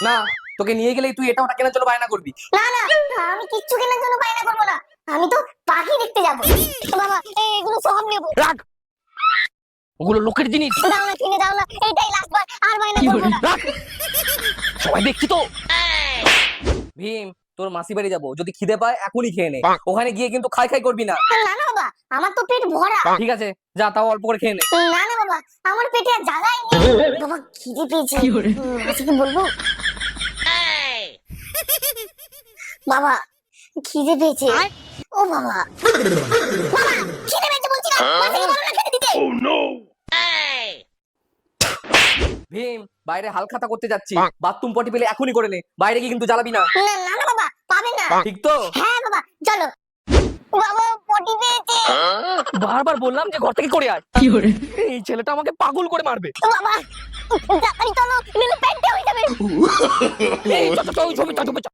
না, তোকে নিয়ে গেলেই তুই এটা ওটা কেনার জন্য বায়না করবি। না না, আমি কিচ্ছু কেনার জন্য বায়না করবো না, আমি তো পাখি দেখতে যাবো। বাবা এগুলো সব নেবো। রাখ, ওগুলো লোকের জিনিস। দাও না, কিনে দাও না, এইটাই লাস্ট বার, আর বায়না করবো না। রাখ, সবাই দেখছি তো। ভীম, তোর মাসি বাড়ি যাবো, যদি খিদে পায় এখনই খেয়ে নে। ওখানে গিয়ে কিন্তু খাই খাই করবি না। না না বাবা, আমার তো পেট ভরা। ঠিক আছে, যা, তাও অল্প করে খেয়ে নে। না না বাবা, আমার পেটে আর জায়গাই নেই। বাবা খিদে পেয়েছে, মাসিকে বলবো? বাবা খিদে পেয়েছে। ও বাবা, বাবা খিদে পেয়েছে বলছি না, মাসিকে বলো না খেতে দিতে। ভীম, বাইরে হালখাতা করতে যাচ্ছি, বাথরুম পটি পেলে এখনই করে নে, বাইরে গিয়ে কিন্তু জ্বালাবি না। না না না বাবা, পাবে না। ঠিক তো? হ্যাঁ বাবা, চলো। বাবা পটি পেয়েছে। বারবার বললাম যে ঘর থেকে করে আয়। এই ছেলেটা আমাকে পাগল করে মারবে। বাবা তাড়াতাড়ি চলো, নইলে পেটে হয়ে যাবে। এই, চল, চল, ওই ছবি, চল, ছবি, চল।